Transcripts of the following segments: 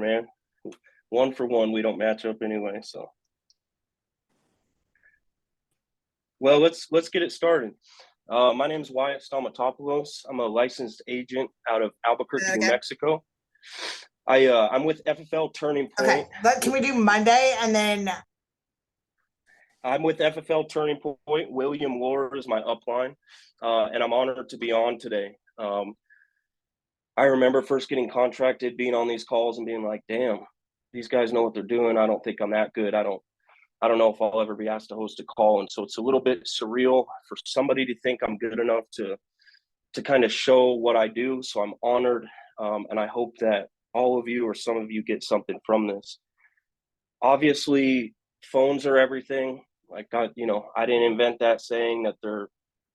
man. 1 for 1, we don't match up anyway. So, well, let's get it started. My name is Wyatt Stamatopolous. I'm a licensed agent out of Albuquerque, New Mexico. I'm with FFL Turning Point. Okay, but can we do Monday and then? I'm with FFL Turning Point. William Lord is my upline, and I'm honored to be on today. I remember first getting contracted, being on these calls and being like, damn, these guys know what they're doing. I don't think I'm that good. I don't know if I'll ever be asked to host a call. And so it's a little bit surreal for somebody to think I'm good enough to kind of show what I do. So I'm honored. And I hope that all of you or some of you get something from this. Obviously, phones are everything. Like, I didn't invent that saying that they're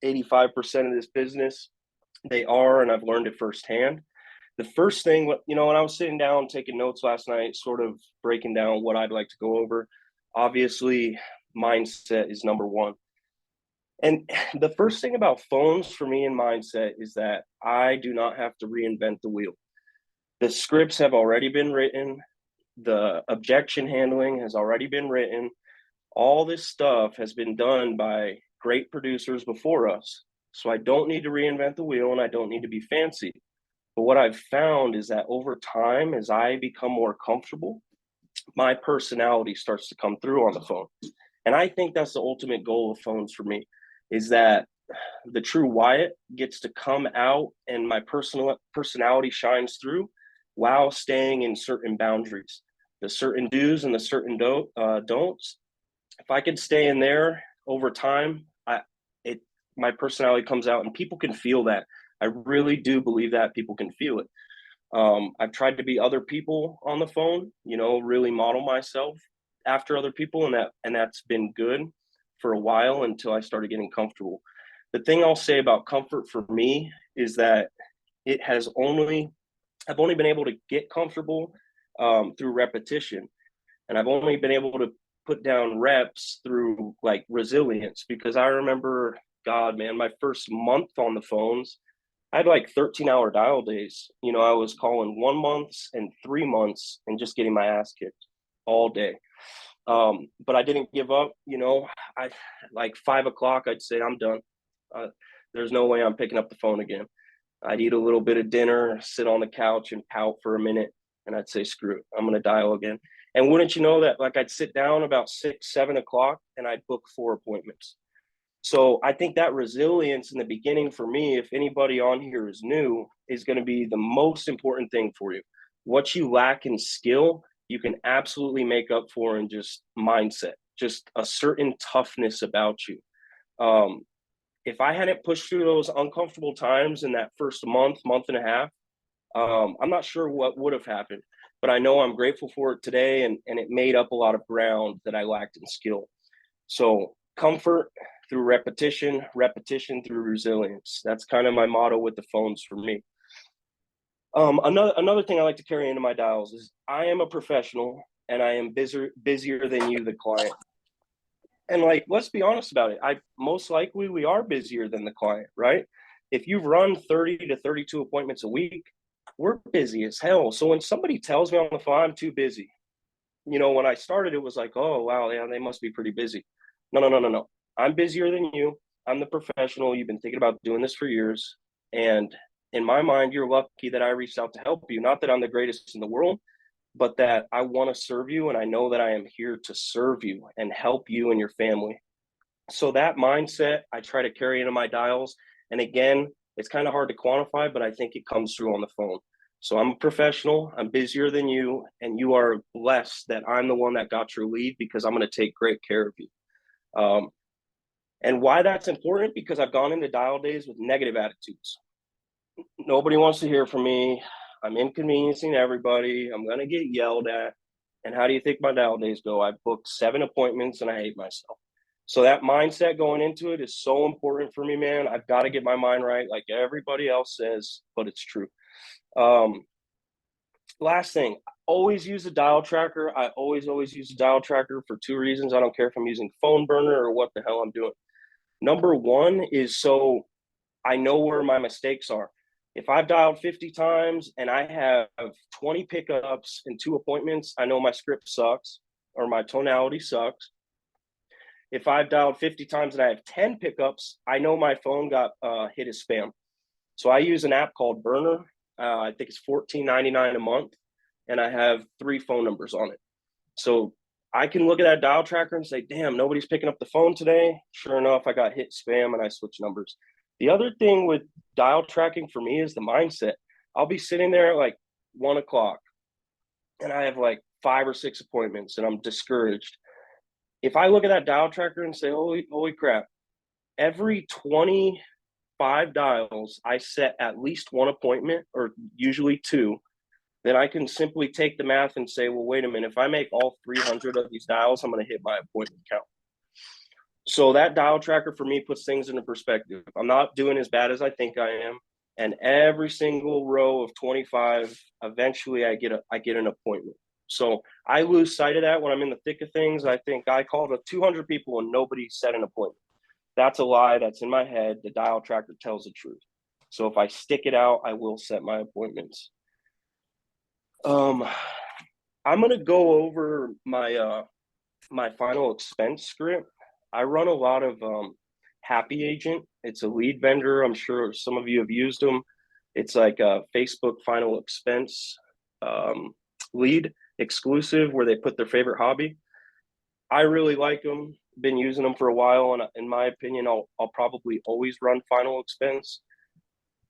85% of this business. They are, and I've learned it firsthand. The first thing, when I was sitting down taking notes last night, sort of breaking down what I'd like to go over, obviously mindset is number one. And the first thing about phones for me and mindset is that I do not have to reinvent the wheel. The scripts have already been written. The objection handling has already been written. All this stuff has been done by great producers before us. So I don't need to reinvent the wheel and I don't need to be fancy. But what I've found is that over time, as I become more comfortable, my personality starts to come through on the phone. And I think that's the ultimate goal of phones for me, is that the true Wyatt gets to come out and my personality shines through while staying in certain boundaries, the certain do's and the certain don'ts. If I can stay in there over time, my personality comes out and people can feel that. I really do believe that people can feel it. I've tried to be other people on the phone, really model myself after other people, and that's been good for a while until I started getting comfortable. The thing I'll say about comfort for me is that I've only been able to get comfortable through repetition, and I've only been able to put down reps through like resilience, because I remember, God, man, my first month on the phones, I had like 13-hour dial days. I was calling 1 month and 3 months and just getting my ass kicked all day. But I didn't give up. I like 5 o'clock, I'd say, I'm done. There's no way I'm picking up the phone again. I'd eat a little bit of dinner, sit on the couch and pout for a minute. And I'd say, screw it, I'm going to dial again. And wouldn't you know that, like, I'd sit down about 6, 7 o'clock and I'd book 4 appointments. So I think that resilience in the beginning for me, if anybody on here is new, is going to be the most important thing for you. What you lack in skill, you can absolutely make up for in just mindset, just a certain toughness about you. If I hadn't pushed through those uncomfortable times in that first month and a half, I'm not sure what would have happened, but I know I'm grateful for it today, and it made up a lot of ground that I lacked in skill. So comfort through repetition, repetition through resilience. That's kind of my motto with the phones for me. Another thing I like to carry into my dials is I am a professional and I am busier than you, the client. And like, let's be honest about it. Most likely we are busier than the client, right? If you've run 30 to 32 appointments a week, we're busy as hell. So when somebody tells me on the phone, I'm too busy. When I started, it was like, oh, wow, yeah, they must be pretty busy. No. I'm busier than you. I'm the professional. You've been thinking about doing this for years. And in my mind, you're lucky that I reached out to help you. Not that I'm the greatest in the world, but that I want to serve you. And I know that I am here to serve you and help you and your family. So that mindset, I try to carry into my dials. And again, it's kind of hard to quantify, but I think it comes through on the phone. So I'm a professional, I'm busier than you, and you are blessed that I'm the one that got your lead, because I'm going to take great care of you. And why that's important, because I've gone into dial days with negative attitudes. Nobody wants to hear from me. I'm inconveniencing everybody. I'm going to get yelled at. And how do you think my dial days go? I booked 7 appointments and I hate myself. So that mindset going into it is so important for me, man. I've got to get my mind right, like everybody else says, but it's true. Last thing, always use a dial tracker. I always use a dial tracker for 2 reasons. I don't care if I'm using phone burner or what the hell I'm doing. Number one is so I know where my mistakes are. If I've dialed 50 times and I have 20 pickups and 2 appointments, I know my script sucks or my tonality sucks. If I've dialed 50 times and I have 10 pickups, I know my phone got hit as spam. So I use an app called Burner. I think it's $14.99 a month, and I have 3 phone numbers on it. So I can look at that dial tracker and say, damn, nobody's picking up the phone today. Sure enough, I got hit spam and I switch numbers. The other thing with dial tracking for me is the mindset. I'll be sitting there at like 1 o'clock and I have like 5 or 6 appointments and I'm discouraged. If I look at that dial tracker and say, holy crap, every 25 dials, I set at least 1 appointment or usually 2, then I can simply take the math and say, well, wait a minute, if I make all 300 of these dials, I'm going to hit my appointment count. So that dial tracker for me puts things into perspective. I'm not doing as bad as I think I am. And every single row of 25, eventually I get an appointment. So I lose sight of that when I'm in the thick of things. I think I called 200 people and nobody set an appointment. That's a lie. That's in my head. The dial tracker tells the truth. So if I stick it out, I will set my appointments. I'm gonna go over my final expense script. I run a lot of Happy Agent. It's a lead vendor. I'm sure some of you have used them. It's like a Facebook final expense lead exclusive where they put their favorite hobby. I really like them. Been using them for a while, and in my opinion, I'll probably always run final expense.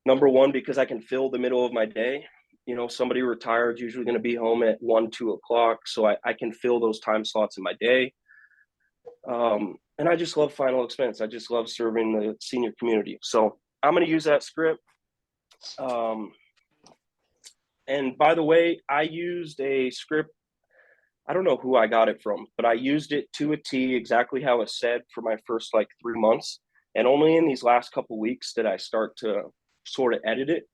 Number one, because I can fill the middle of my day. You know, somebody retired is usually going to be home at 1, 2 o'clock. So I can fill those time slots in my day. And I just love final expense. I just love serving the senior community. So I'm going to use that script. And by the way, I used a script. I don't know who I got it from, but I used it to a T exactly how it said for my first like 3 months. And only in these last couple weeks did I start to sort of edit it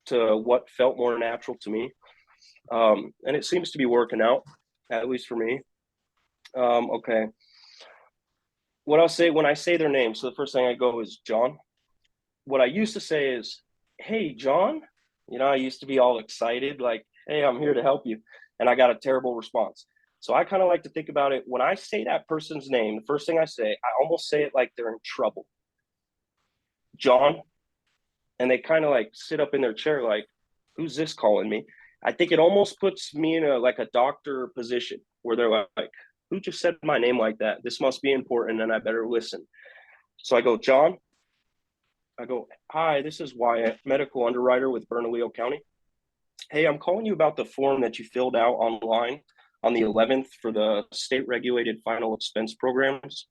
to what felt more natural to me. And it seems to be working out, at least for me. Okay. What I'll say when I say their name, so the first thing I go is John. What I used to say is, hey, John. You know, I used to be all excited, like, hey, I'm here to help you. And I got a terrible response. So I kind of like to think about it. When I say that person's name, the first thing I say, I almost say it like they're in trouble. John. And they kind of like sit up in their chair like, who's this calling me? I think it almost puts me in a doctor position where they're like, who just said my name like that? This must be important and I better listen. So I go, John. I go, hi, this is Wyatt, medical underwriter with Bernalillo County. Hey, I'm calling you about the form that you filled out online on the 11th for the state regulated final expense programs.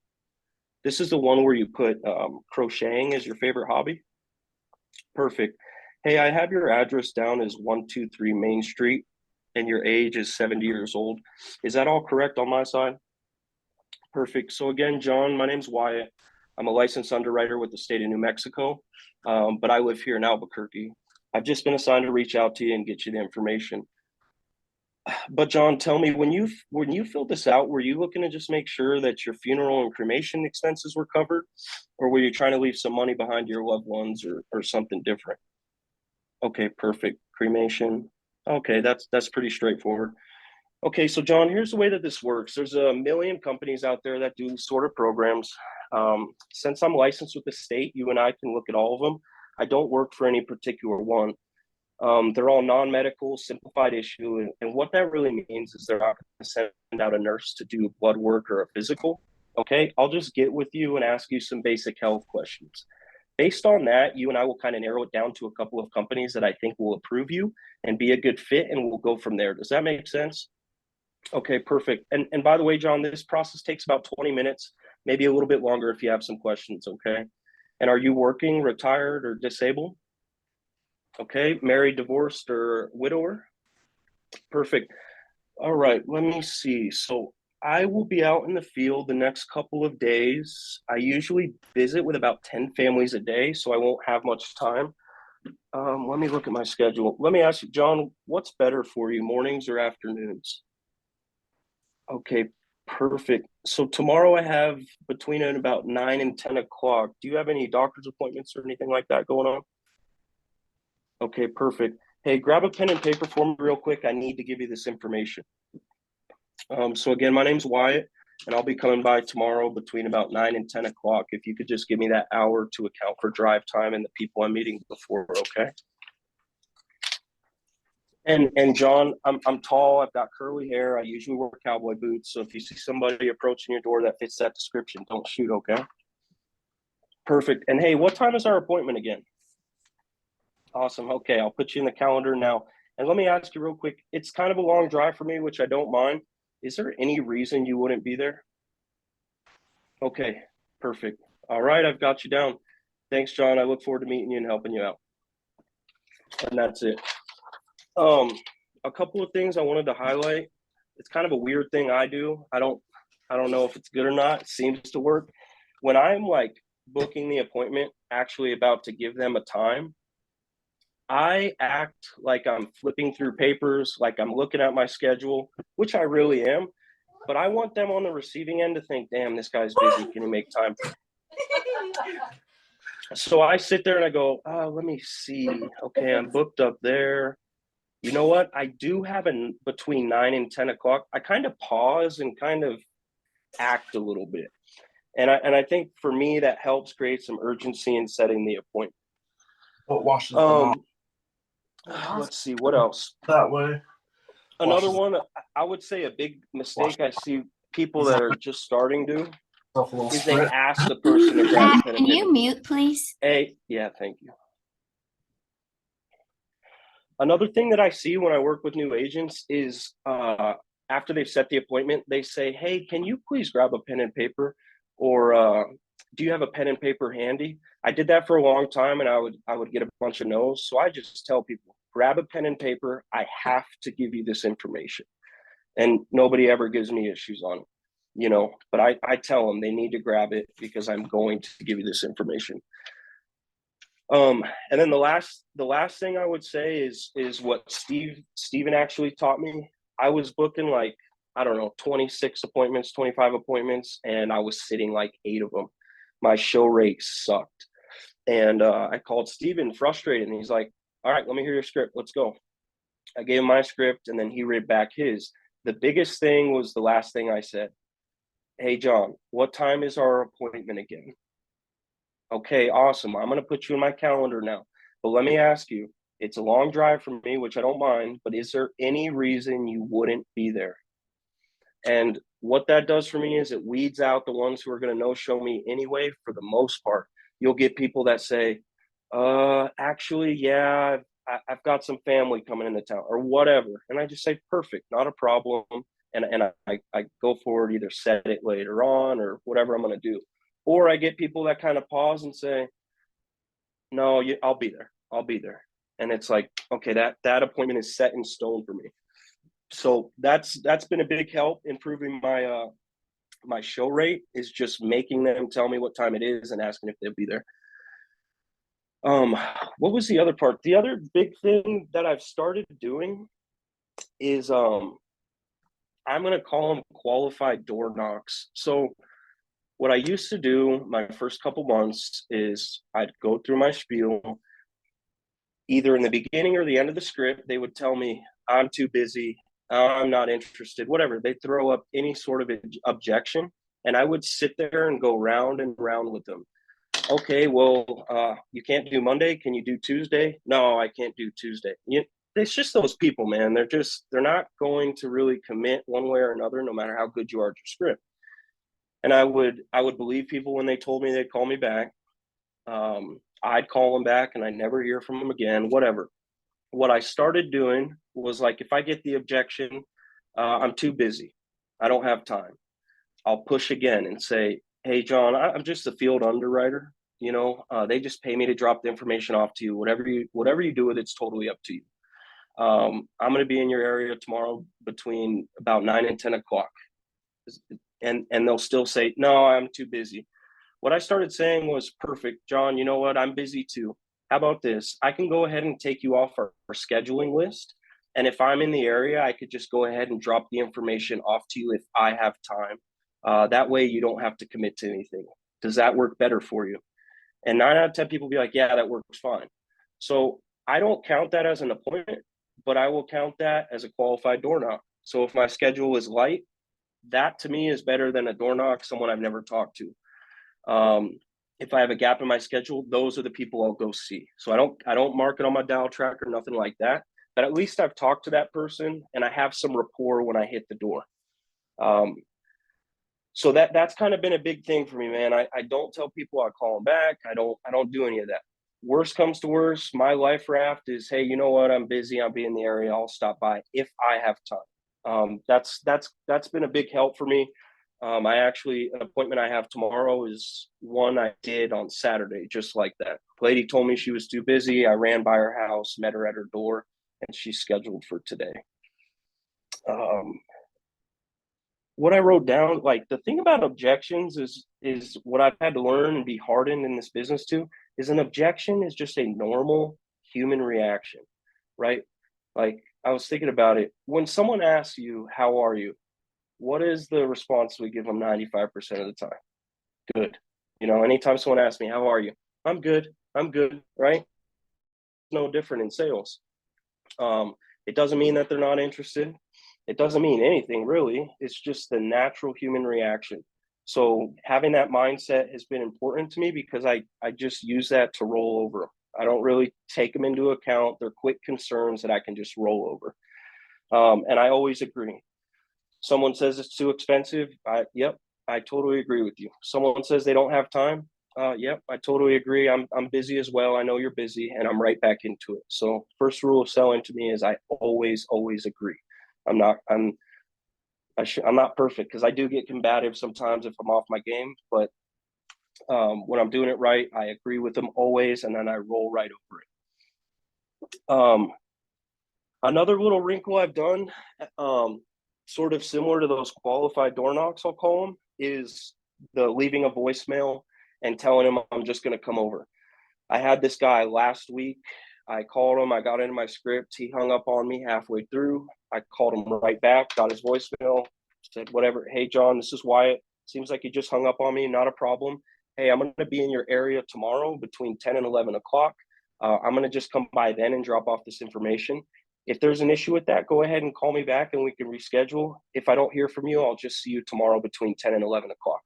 This is the one where you put crocheting as your favorite hobby. Perfect. Hey, I have your address down as 123 Main Street and your age is 70 years old. Is that all correct on my side? Perfect. So again, John, my name's Wyatt. I'm a licensed underwriter with the state of New Mexico, but I live here in Albuquerque. I've just been assigned to reach out to you and get you the information. But John, tell me, when you filled this out, were you looking to just make sure that your funeral and cremation expenses were covered, or were you trying to leave some money behind your loved ones or something different? Okay, perfect. Cremation. Okay, that's pretty straightforward. Okay, so John, here's the way that this works. There's a million companies out there that do sort of programs. Since I'm licensed with the state, you and I can look at all of them. I don't work for any particular one. They're all non-medical, simplified issue. And what that really means is they're not going to send out a nurse to do blood work or a physical. Okay, I'll just get with you and ask you some basic health questions. Based on that, you and I will kind of narrow it down to a couple of companies that I think will approve you and be a good fit, and we'll go from there. Does that make sense? Okay, perfect. And by the way, John, this process takes about 20 minutes, maybe a little bit longer if you have some questions, okay? And are you working, retired, or disabled? Okay, married, divorced, or widower? Perfect. All right, let me see. So I will be out in the field the next couple of days. I usually visit with about 10 families a day, so I won't have much time. Let me look at my schedule. Let me ask you, John, what's better for you, mornings or afternoons? Okay, perfect. So tomorrow I have between about 9 and 10 o'clock. Do you have any doctor's appointments or anything like that going on? Okay, perfect. Hey, grab a pen and paper for me real quick. I need to give you this information. So again, my name's Wyatt, and I'll be coming by tomorrow between about 9 and 10 o'clock. If you could just give me that hour to account for drive time and the people I'm meeting before, okay? And John, I'm tall. I've got curly hair. I usually wear cowboy boots. So if you see somebody approaching your door that fits that description, don't shoot, okay? Perfect. And hey, what time is our appointment again? Awesome. Okay, I'll put you in the calendar now. And let me ask you real quick. It's kind of a long drive for me, which I don't mind. Is there any reason you wouldn't be there? Okay, perfect. All right, I've got you down. Thanks, John. I look forward to meeting you and helping you out. And that's it. A couple of things I wanted to highlight. It's kind of a weird thing I do. I don't know if it's good or not. It seems to work. When I'm like booking the appointment, actually about to give them a time, I act like I'm flipping through papers, like I'm looking at my schedule, which I really am. But I want them on the receiving end to think, damn, this guy's busy. Can he make time? So I sit there and I go, let me see. Okay, I'm booked up there. You know what? I do have between 9 and 10 o'clock. I kind of pause and kind of act a little bit. And I think for me, that helps create some urgency in setting the appointment. What washes them Let's see, what else? that way? Another one, I would say a big mistake I see people that are just starting to is they ask the person to grab a pen and Can you paper. mute, please? Hey, yeah, thank you. Another thing that I see when I work with new agents is after they've set the appointment, they say, hey, can you please grab a pen and paper? Or do you have a pen and paper handy? I did that for a long time and I would get a bunch of no's. So I just tell people, grab a pen and paper. I have to give you this information. And nobody ever gives me issues on it, you know, but I tell them they need to grab it because I'm going to give you this information. And then the last thing I would say is what Steven actually taught me. I was booking like, I don't know, 26 appointments, 25 appointments, and I was sitting like 8 of them. My show rate sucked. And I called Steven frustrated, and he's like, all right, let me hear your script. Let's go. I gave him my script, and then he read back his. The biggest thing was the last thing I said. Hey, John, what time is our appointment again? Okay, awesome. I'm going to put you in my calendar now. But let me ask you, it's a long drive for me, which I don't mind, but is there any reason you wouldn't be there? And what that does for me is it weeds out the ones who are going to no-show me anyway, for the most part. You'll get people that say, actually, yeah, I've got some family coming into town or whatever. And I just say, perfect, not a problem. And I go forward, either set it later on or whatever I'm going to do. Or I get people that kind of pause and say, no, I'll be there. I'll be there. And it's like, okay, that appointment is set in stone for me. So that's been a big help improving my my show rate, is just making them tell me what time it is and asking if they'll be there. What was the other part? The other big thing that I've started doing is I'm going to call them qualified door knocks. So what I used to do my first couple months is I'd go through my spiel. Either in the beginning or the end of the script, they would tell me, I'm too busy, I'm not interested, whatever. They throw up any sort of objection, and I would sit there and go round and round with them. Okay, well, you can't do Monday. Can you do Tuesday? No, I can't do Tuesday. It's just those people, man. They're not going to really commit one way or another, no matter how good you are at your script. And I would believe people when they told me they'd call me back. I'd call them back and I'd never hear from them again, whatever. What I started doing was, like, if I get the objection, I'm too busy, I don't have time, I'll push again and say, hey, John, I'm just a field underwriter. You know, they just pay me to drop the information off to you. Whatever you do with it's totally up to you. I'm going to be in your area tomorrow between about 9 and 10 o'clock. And they'll still say, no, I'm too busy. What I started saying was, perfect, John, you know what? I'm busy too. How about this? I can go ahead and take you off our scheduling list. And if I'm in the area, I could just go ahead and drop the information off to you if I have time. That way you don't have to commit to anything. Does that work better for you? And 9 out of 10 people will be like, yeah, that works fine. So I don't count that as an appointment, but I will count that as a qualified door knock. So if my schedule is light, that to me is better than a door knock, someone I've never talked to. If I have a gap in my schedule, those are the people I'll go see. So I don't mark it on my dial tracker, nothing like that. But at least I've talked to that person and I have some rapport when I hit the door. So that's kind of been a big thing for me, man. I don't tell people I call them back. I don't do any of that. Worst comes to worst, my life raft is, hey, you know what? I'm busy. I'll be in the area. I'll stop by if I have time. That's been a big help for me. An appointment I have tomorrow is one I did on Saturday, just like that. Lady told me she was too busy. I ran by her house, met her at her door, and she's scheduled for today. What I wrote down, like the thing about objections is what I've had to learn and be hardened in this business to, is an objection is just a normal human reaction, right? Like I was thinking about it. When someone asks you, how are you? What is the response we give them 95% of the time? Good. Anytime someone asks me, how are you? I'm good, right? No different in sales. It doesn't mean that they're not interested. It doesn't mean anything really. It's just the natural human reaction. So having that mindset has been important to me because I just use that to roll over them. I don't really take them into account. They're quick concerns that I can just roll over. And I always agree. Someone says it's too expensive. Yep, I totally agree with you. Someone says they don't have time. Yep, I totally agree. I'm busy as well. I know you're busy, and I'm right back into it. So first rule of selling to me is I always agree. I'm not perfect because I do get combative sometimes if I'm off my game, but when I'm doing it right, I agree with them always, and then I roll right over it. Another little wrinkle I've done, sort of similar to those qualified door knocks, I'll call them, is the leaving a voicemail and telling him I'm just going to come over. I had this guy last week. I called him. I got into my script. He hung up on me halfway through. I called him right back, got his voicemail, said, whatever. Hey, John, this is Wyatt. Seems like you just hung up on me. Not a problem. Hey, I'm going to be in your area tomorrow between 10 and 11 o'clock. I'm going to just come by then and drop off this information. If there's an issue with that, go ahead and call me back and we can reschedule. If I don't hear from you, I'll just see you tomorrow between 10 and 11 o'clock.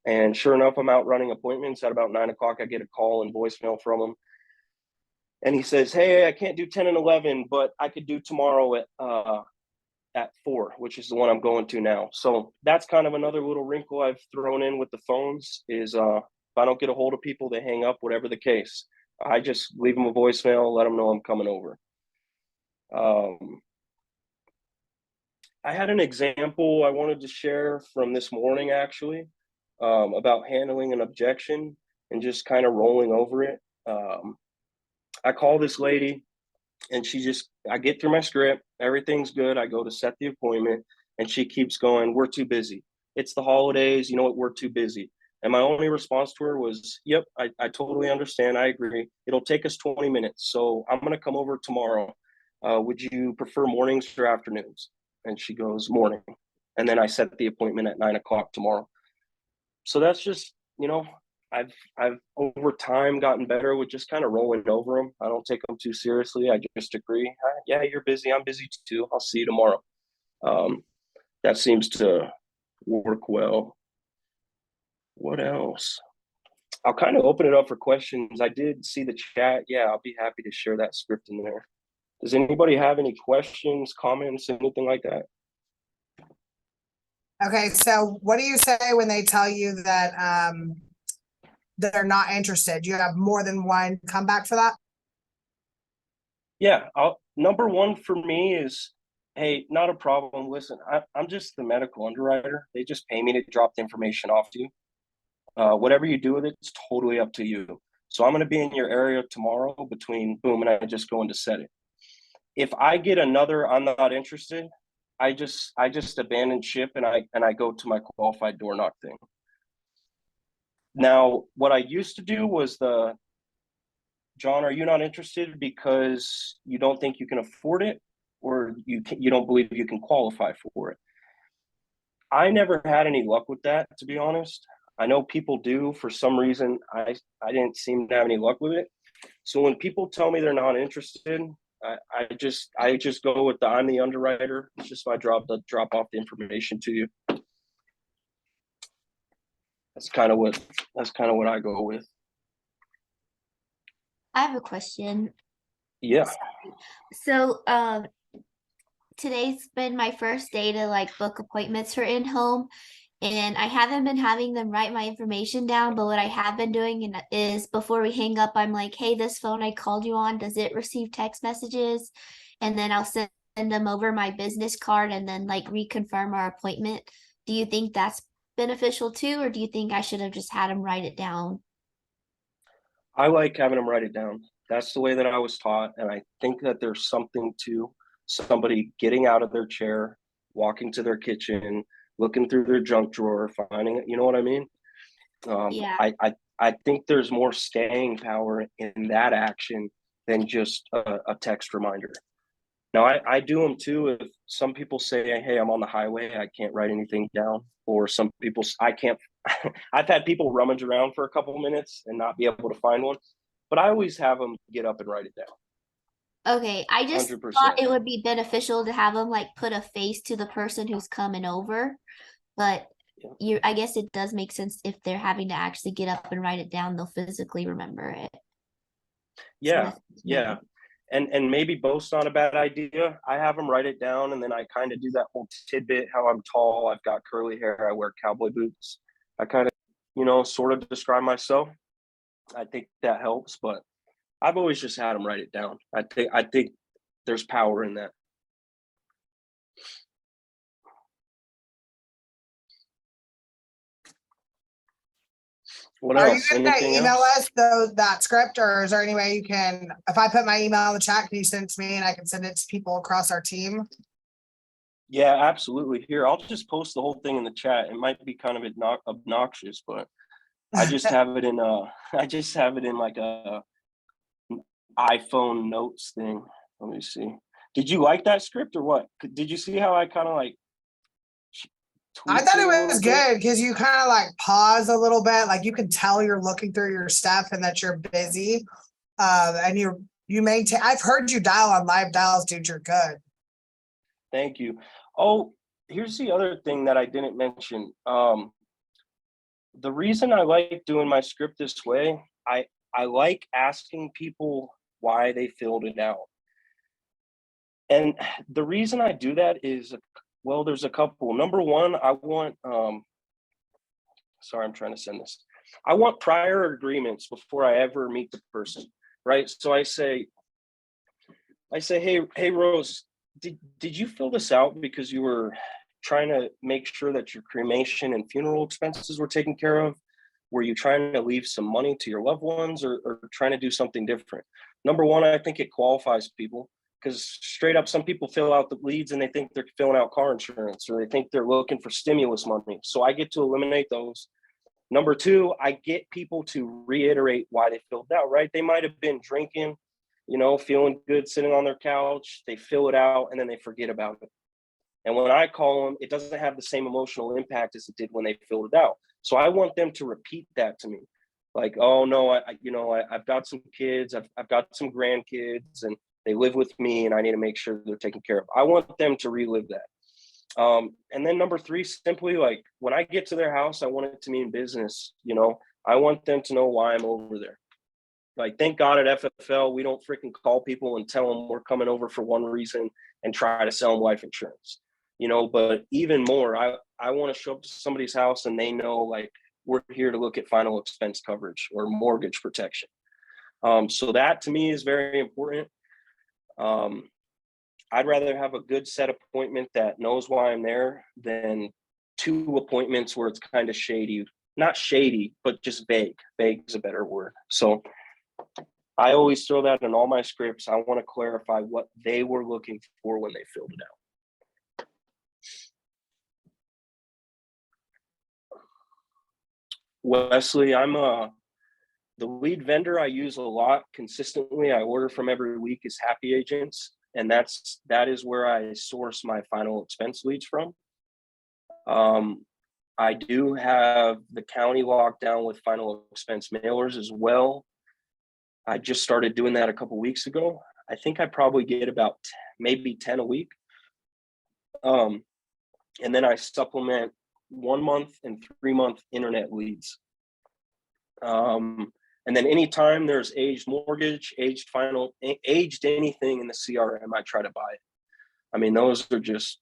And sure enough, I'm out running appointments. At about 9 o'clock, I get a call and voicemail from him. And he says, hey, I can't do 10 and 11, but I could do tomorrow at 4, which is the one I'm going to now. So that's kind of another little wrinkle I've thrown in with the phones is if I don't get a hold of people, they hang up, whatever the case. I just leave them a voicemail, let them know I'm coming over. I had an example I wanted to share from this morning, actually, about handling an objection and just kind of rolling over it. I call this lady and I get through my script. Everything's good. I go to set the appointment and she keeps going, we're too busy. It's the holidays. You know what? We're too busy. And my only response to her was, yep, I totally understand. I agree. It'll take us 20 minutes. So I'm going to come over tomorrow. Would you prefer mornings or afternoons? And she goes, morning. And then I set the appointment at 9 o'clock tomorrow. So that's just, I've over time gotten better with just kind of rolling over them. I don't take them too seriously. I just agree. Yeah, you're busy. I'm busy too. I'll see you tomorrow. That seems to work well. What else? I'll kind of open it up for questions. I did see the chat. Yeah, I'll be happy to share that script in there. Does anybody have any questions, comments, anything like that? Okay, so what do you say when they tell you that they're not interested? You have more than one comeback for that? Yeah, number one for me is, hey, not a problem. Listen, I'm just the medical underwriter. They just pay me to drop the information off to you. Whatever you do with it, it's totally up to you. So I'm going to be in your area tomorrow between boom and I just go into set it. If I get another, I'm not interested, I just abandon ship and I go to my qualified door knock thing. Now, what I used to do was John, are you not interested because you don't think you can afford it or you don't believe you can qualify for it? I never had any luck with that, to be honest. I know people do for some reason. I didn't seem to have any luck with it. So when people tell me they're not interested, I just go with I'm the underwriter. It's just my drop off the information to you. That's kind of what I go with. I have a question. Yeah. So, today's been my first day to like book appointments for in-home, and I haven't been having them write my information down, but what I have been doing is before we hang up, I'm like, hey, this phone I called you on, does it receive text messages? And then I'll send them over my business card and then like reconfirm our appointment. Do you think that's beneficial too, or do you think I should have just had them write it down? I like having them write it down. That's the way that I was taught. And I think that there's something to somebody getting out of their chair, walking to their kitchen, looking through their junk drawer, finding it. You know what I mean? Yeah. I think there's more staying power in that action than just a text reminder. Now, I do them too. If some people say, hey, I'm on the highway, I can't write anything down. Or some people, I can't, I've had people rummage around for a couple of minutes and not be able to find one. But I always have them get up and write it down. Okay, I just 100%. thought it would be beneficial to have them like put a face to the person who's coming over, but I guess it does make sense if they're having to actually get up and write it down, they'll physically remember it. Yeah, yeah. And maybe both's not a bad idea. I have them write it down, and then I kind of do that whole tidbit, how I'm tall, I've got curly hair, I wear cowboy boots. I kind of, sort of describe myself. I think that helps, but I've always just had them write it down. I think there's power in that. What Are else? you gonna Anything email else? us that script, or is there any way you can, if I put my email in the chat, can you send it to me and I can send it to people across our team? Yeah, absolutely. Here, I'll just post the whole thing in the chat. It might be kind of obnoxious, but I just have it in like a iPhone notes thing. Let me see. Did you like that script or what? Did you see how I kind of like I tweaked thought it a it little was bit? good because you kind of like pause a little bit, like you can tell you're looking through your stuff and that you're busy. And you maintain. I've heard you dial on live dials, dude. You're good. Thank you. Oh, here's the other thing that I didn't mention. The reason I like doing my script this way, I like asking people why they filled it out. And the reason I do that is, well, there's a couple. Number one, I want, sorry, I'm trying to send this. I want prior agreements before I ever meet the person, right? So I say, hey, Rose, did you fill this out because you were trying to make sure that your cremation and funeral expenses were taken care of? Were you trying to leave some money to your loved ones, or trying to do something different? Number one, I think it qualifies people, because straight up, some people fill out the leads and they think they're filling out car insurance, or they think they're looking for stimulus money. So I get to eliminate those. Number two, I get people to reiterate why they filled out, right? They might have been drinking, feeling good, sitting on their couch. They fill it out and then they forget about it. And when I call them, it doesn't have the same emotional impact as it did when they filled it out. So I want them to repeat that to me. Like, oh no, I've got some kids, I've got some grandkids, and they live with me, and I need to make sure they're taken care of. I want them to relive that. And then number three, simply like when I get to their house, I want it to mean business. I want them to know why I'm over there. Like, thank God at FFL, we don't freaking call people and tell them we're coming over for one reason and try to sell them life insurance. But even more, I want to show up to somebody's house and they know, like, we're here to look at final expense coverage or mortgage protection. So that to me is very important. I'd rather have a good set appointment that knows why I'm there than two appointments where it's kind of shady. Not shady, but just vague. Vague is a better word. So I always throw that in all my scripts. I want to clarify what they were looking for when they filled it out. Wesley, I'm the lead vendor I use a lot consistently. I order from every week is Happy Agents, and that is where I source my final expense leads from. I do have the county locked down with final expense mailers as well. I just started doing that a couple weeks ago. I think I probably get about maybe 10 a week. And then I supplement 1 month and 3 month internet leads. And then anytime there's aged mortgage, aged final, aged anything in the CRM, I try to buy it. I mean, those are just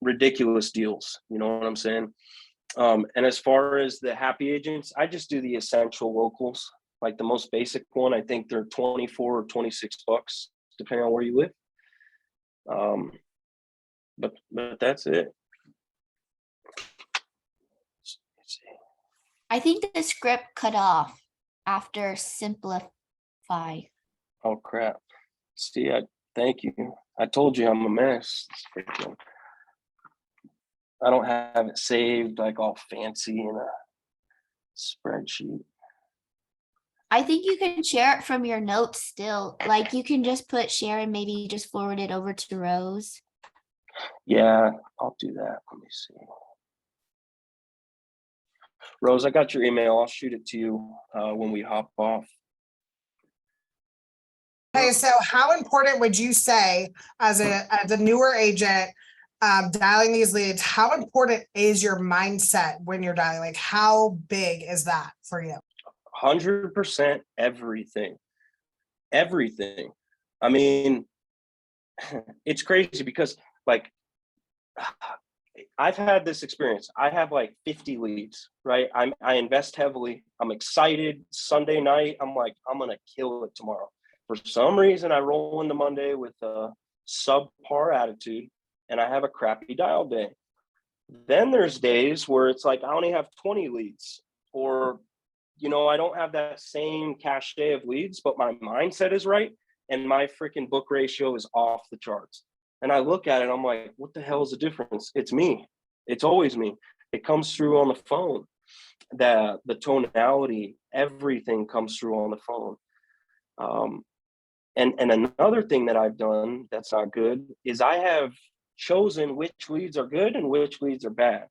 ridiculous deals. You know what I'm saying? And as far as the happy agents, I just do the essential locals, like the most basic one. I think they're 24 or 26 bucks, depending on where you live. But that's it. Let's see. I think the script cut off after simplify. Oh crap. See, thank you. I told you I'm a mess. I don't have it saved like all fancy in a spreadsheet. I think you can share it from your notes still. Like you can just put share and maybe just forward it over to Rose. Yeah, I'll do that. Let me see. Rose, I got your email. I'll shoot it to you when we hop off. Okay, so how important would you say as a newer agent dialing these leads, how important is your mindset when you're dialing? Like how big is that for you? 100% everything. Everything. I mean, it's crazy because like I've had this experience. I have like 50 leads, right? I invest heavily. I'm excited. Sunday night, I'm like, I'm gonna kill it tomorrow. For some reason, I roll into Monday with a subpar attitude and I have a crappy dial day. Then there's days where it's like I only have 20 leads, or you know, I don't have that same cachet of leads, but my mindset is right and my freaking book ratio is off the charts. And I look at it, I'm like, what the hell is the difference? It's me. It's always me. It comes through on the phone. The tonality, everything comes through on the phone. And another thing that I've done that's not good is I have chosen which leads are good and which leads are bad.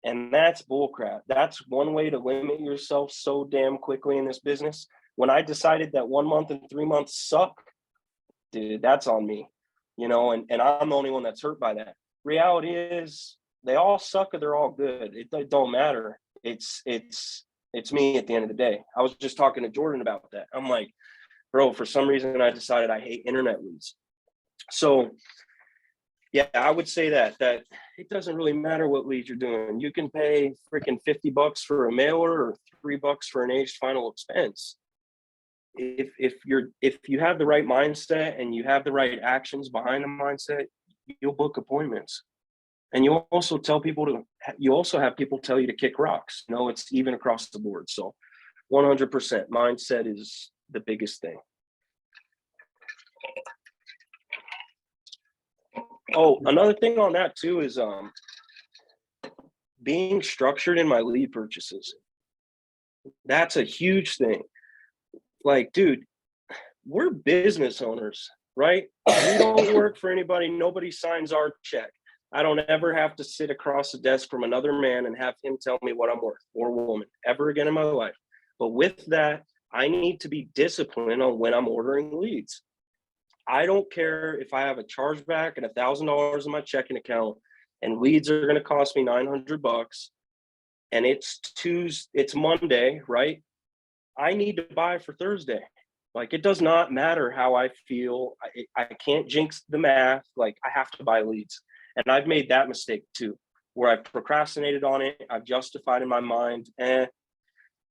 And that's bullcrap. That's one way to limit yourself so damn quickly in this business. When I decided that 1 month and 3 months suck, dude, that's on me. You know, and I'm the only one that's hurt by that. Reality is they all suck or they're all good. It don't matter. It's me at the end of the day. I was just talking to Jordan about that. I'm like, bro, for some reason I decided I hate internet leads. So yeah, I would say that it doesn't really matter what leads you're doing. You can pay freaking $50 for a mailer or $3 for an aged final expense. If you have the right mindset and you have the right actions behind the mindset, you'll book appointments. And you'll also have people tell you to kick rocks. You know, it's even across the board. So 100% mindset is the biggest thing. Oh, another thing on that too is being structured in my lead purchases. That's a huge thing. Like, dude, we're business owners, right? We don't work for anybody. Nobody signs our check. I don't ever have to sit across the desk from another man and have him tell me what I'm worth, or woman, ever again in my life. But with that, I need to be disciplined on when I'm ordering leads. I don't care if I have a chargeback and $1,000 in my checking account and leads are going to cost me $900 and it's Monday, right? I need to buy for Thursday. Like, it does not matter how I feel. I can't jinx the math. Like, I have to buy leads. And I've made that mistake too, where I've procrastinated on it. I've justified in my mind,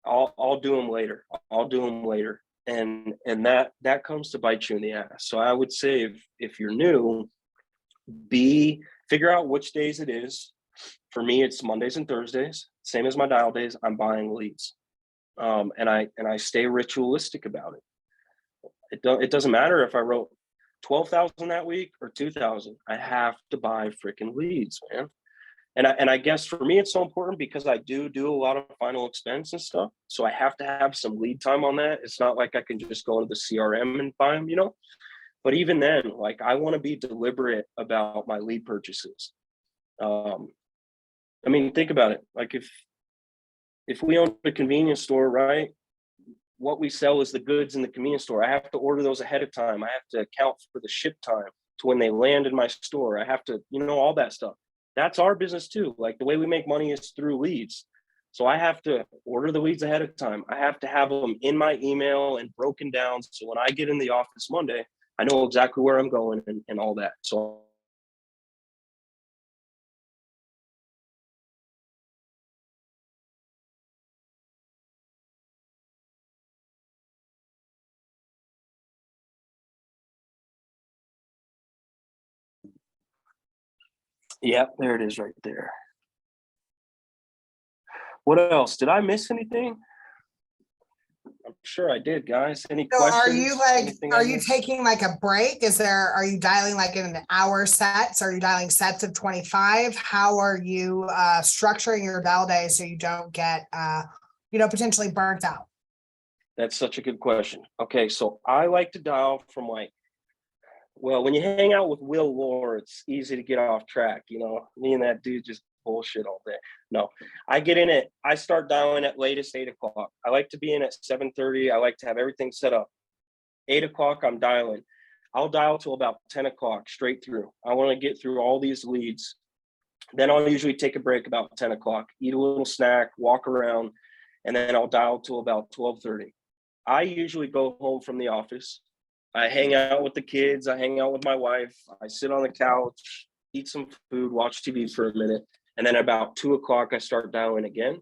I'll do them later. I'll do them later. And that comes to bite you in the ass. So I would say if you're new, figure out which days it is. For me, it's Mondays and Thursdays, same as my dial days. I'm buying leads. And I stay ritualistic about it. It doesn't matter if I wrote 12,000 that week or 2,000. I have to buy freaking leads, man. And I guess for me, it's so important because I do a lot of final expense and stuff. So I have to have some lead time on that. It's not like I can just go into the CRM and buy them, you know. But even then, like, I want to be deliberate about my lead purchases. I mean, think about it. Like, if we owned a convenience store, right, what we sell is the goods in the convenience store. I have to order those ahead of time. I have to account for the ship time to when they land in my store. I have to, all that stuff. That's our business too. Like, the way we make money is through leads. So I have to order the leads ahead of time. I have to have them in my email and broken down. So when I get in the office Monday, I know exactly where I'm going and all that. So yeah, there it is right there. What else? Did I miss anything? I'm sure I did, guys. Any So questions? are you like, Anything are I you missed? taking like a break? Are you dialing like in an hour sets? Are you dialing sets of 25? How are you structuring your dial day so you don't get, potentially burnt out? That's such a good question. Okay, so I like to dial from when you hang out with Will Lore, it's easy to get off track. Me and that dude just bullshit all day. No, I start dialing at latest 8 o'clock. I like to be in at 7:30. I like to have everything set up. 8 o'clock, I'm dialing. I'll dial till about 10 o'clock straight through. I want to get through all these leads. Then I'll usually take a break about 10 o'clock, eat a little snack, walk around, and then I'll dial till about 12:30. I usually go home from the office. I hang out with the kids. I hang out with my wife. I sit on the couch, eat some food, watch TV for a minute. And then about 2 o'clock, I start dialing again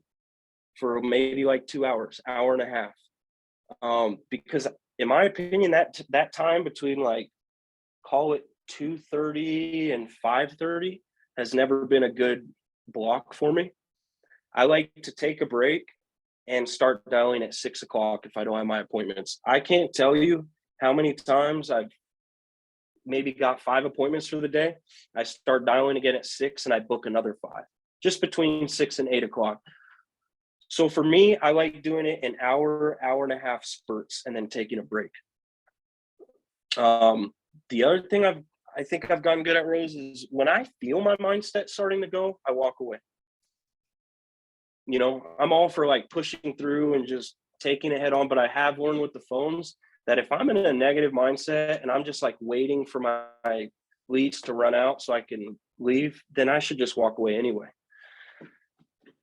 for maybe like 2 hours, hour and a half. Because in my opinion, that time between call it 2:30 and 5:30 has never been a good block for me. I like to take a break and start dialing at 6 o'clock if I don't have my appointments. I can't tell you how many times I've maybe got 5 appointments for the day. I start dialing again at 6 and I book another 5, just between 6 and 8 o'clock. So for me, I like doing it in hour and a half spurts and then taking a break. The other thing I think I've gotten good at, Rose, is when I feel my mindset starting to go, I walk away. I'm all for pushing through and just taking it head on, but I have learned with the phones that if I'm in a negative mindset and I'm just waiting for my leads to run out so I can leave, then I should just walk away anyway.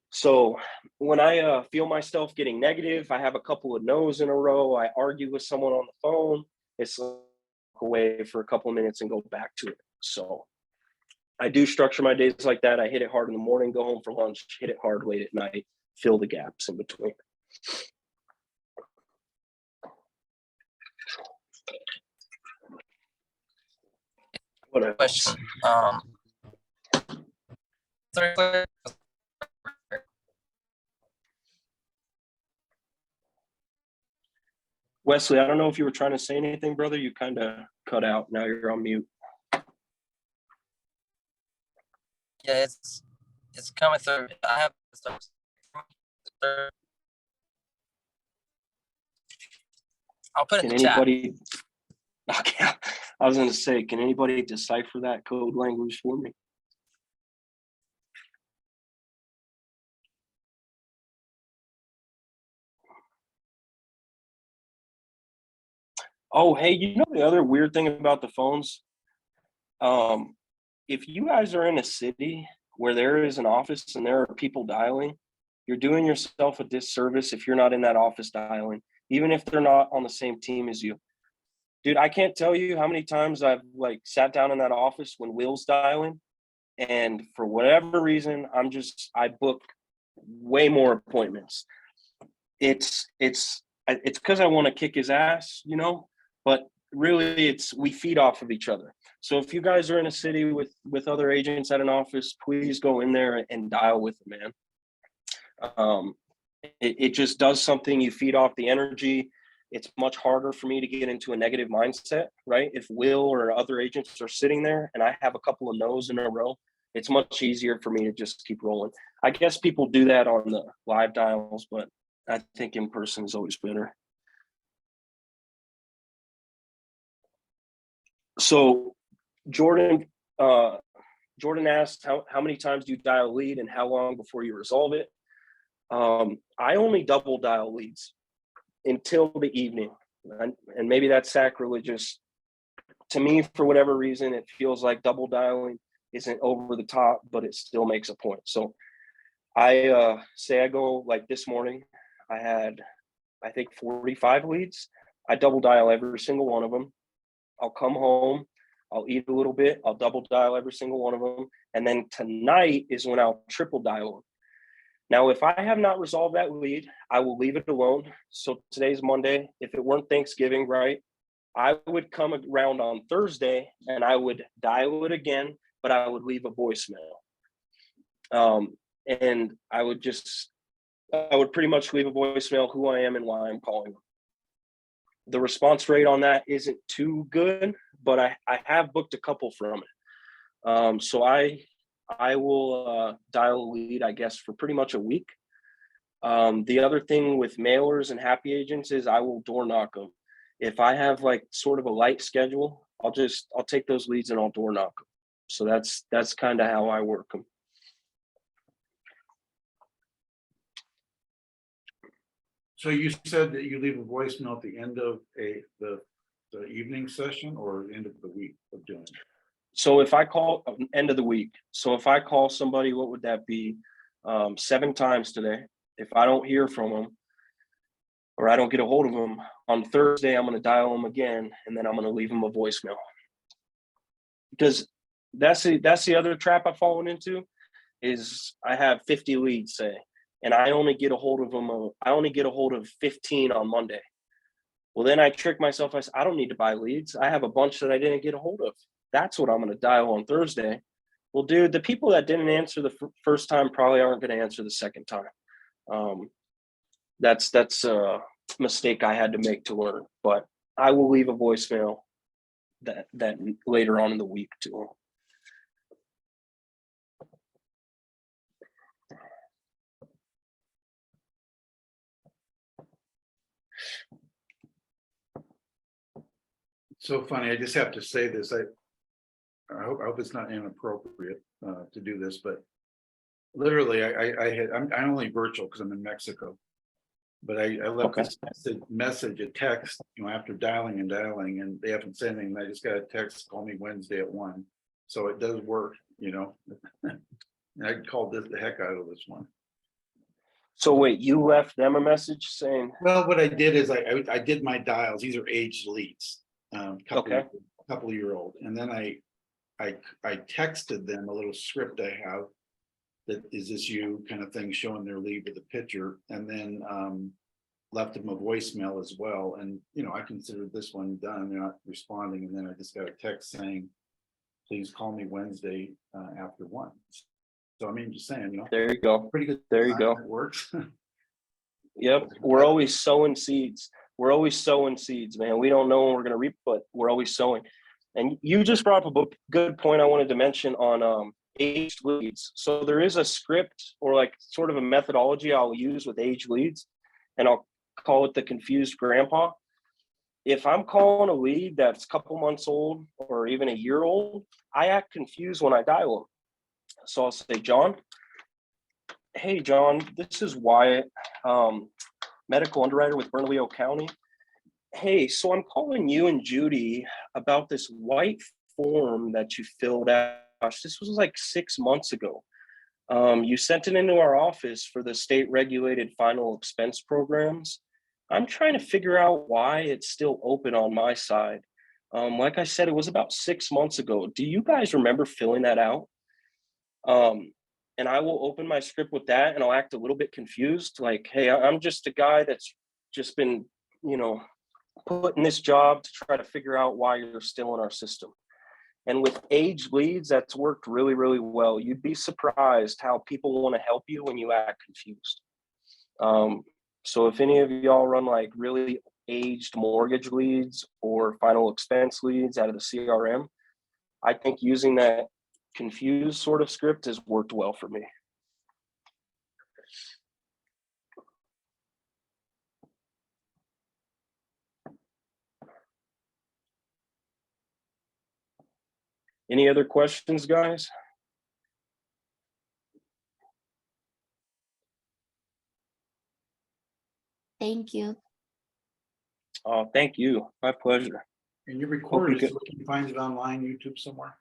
So when I feel myself getting negative, I have a couple of no's in a row, I argue with someone on the phone, it's away for a couple of minutes and go back to it. So I do structure my days like that. I hit it hard in the morning, go home for lunch, hit it hard late at night, fill the gaps in between. What else? Question. Wesley, I don't know if you were trying to say anything, brother. You kind of cut out. Now you're on mute. Yeah, it's coming through. I have stuff. I'll put it in the chat. Okay, I was going to say, can anybody decipher that code language for me? Oh, hey, the other weird thing about the phones? If you guys are in a city where there is an office and there are people dialing, you're doing yourself a disservice if you're not in that office dialing, even if they're not on the same team as you. Dude, I can't tell you how many times I've sat down in that office when Will's dialing, and for whatever reason, I book way more appointments. It's because I want to kick his ass, but really we feed off of each other. So if you guys are in a city with other agents at an office, please go in there and dial with them, man. It just does something. You feed off the energy. It's much harder for me to get into a negative mindset, right? If Will or other agents are sitting there and I have a couple of no's in a row, it's much easier for me to just keep rolling. I guess people do that on the live dials, but I think in person is always better. So Jordan asked, how many times do you dial a lead and how long before you resolve it? I only double dial leads. until the evening. And maybe that's sacrilegious. To me, for whatever reason, it feels like double dialing isn't over the top, but it still makes a point. So I say I go like this morning, I had, I think 45 leads. I double dial every single one of them. I'll come home, I'll eat a little bit, I'll double dial every single one of them. And then tonight is when I'll triple dial them. Now, if I have not resolved that lead, I will leave it alone. So today's Monday. If it weren't Thanksgiving, right, I would come around on Thursday and I would dial it again, but I would leave a voicemail. And I would pretty much leave a voicemail, who I am and why I'm calling them. The response rate on that isn't too good, but I have booked a couple from it. So I will dial a lead, I guess, for pretty much a week. The other thing with mailers and happy agents is I will door knock them. If I have like sort of a light schedule, I'll take those leads and I'll door knock them. So that's kind of how I work them. So you said that you leave a voicemail at the end of the evening session or the end of the week of doing it? So if I call end of the week, so if I call somebody, what would that be? 7 times today. If I don't hear from them or I don't get a hold of them on Thursday, I'm going to dial them again, and then I'm going to leave them a voicemail. Because that's the other trap I've fallen into is I have 50 leads, say, and I only get a hold of them. I only get a hold of 15 on Monday. Well, then I trick myself. I say, I don't need to buy leads. I have a bunch that I didn't get a hold of. That's what I'm going to dial on Thursday. Well, dude, the people that didn't answer the first time probably aren't going to answer the second time. That's a mistake I had to make to learn. But I will leave a voicemail that later on in the week too. So funny. I just have to say this. I hope it's not inappropriate to do this, but literally, I'm only virtual because I'm in Mexico. But I left Okay. this message, a text, after dialing, and they haven't said anything. I just got a text, call me Wednesday at 1. So it does work, And I called the heck out of this one. So wait, you left them a message saying? Well, what I did is I did my dials. These are aged leads, couple year old, and then I texted them a little script I have that is this you kind of thing, showing their lead with a picture, and then left them a voicemail as well. And I considered this one done. They're not responding, and then I just got a text saying, "Please call me Wednesday after 1." So I mean, just saying, There you go. pretty good. There you go. It works. Yep. We're always sowing seeds. We're always sowing seeds, man. We don't know when we're going to reap, but we're always sowing. And you just brought up a good point I wanted to mention on aged leads. So there is a script or like sort of a methodology I'll use with aged leads, and I'll call it the confused grandpa. If I'm calling a lead that's a couple months old or even a year old, I act confused when I dial them. So I'll say, John, hey, John, this is Wyatt, medical underwriter with Bernalillo County. Hey, so I'm calling you and Judy about this white form that you filled out. Gosh, this was like 6 months ago. You sent it into our office for the state regulated final expense programs. I'm trying to figure out why it's still open on my side. Like I said, it was about 6 months ago. Do you guys remember filling that out? And I will open my script with that, and I'll act a little bit confused. Like, hey, I'm just a guy that's just been, put in this job to try to figure out why you're still in our system. And with aged leads, that's worked really, really well. You'd be surprised how people want to help you when you act confused. So if any of y'all run like really aged mortgage leads or final expense leads out of the CRM, I think using that confused sort of script has worked well for me. Any other questions, guys? Thank you. Oh, thank you. My pleasure. And you recorded it, could- so we can find it online, YouTube somewhere.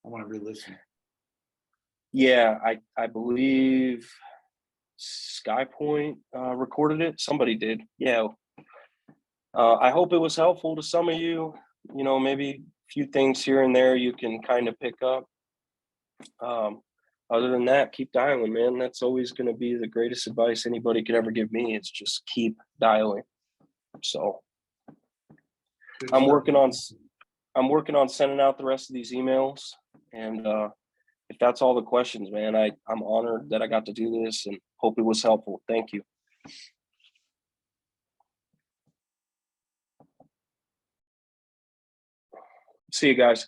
I want to re-listen. Yeah, I believe SkyPoint recorded it. Somebody did. Yeah. I hope it was helpful to some of you. You know, maybe a few things here and there you can kind of pick up. Other than that, keep dialing, man. That's always going to be the greatest advice anybody could ever give me. It's just keep dialing. So Good I'm stuff. working on sending out the rest of these emails. And if that's all the questions, man, I'm honored that I got to do this and hope it was helpful. Thank you. See you guys.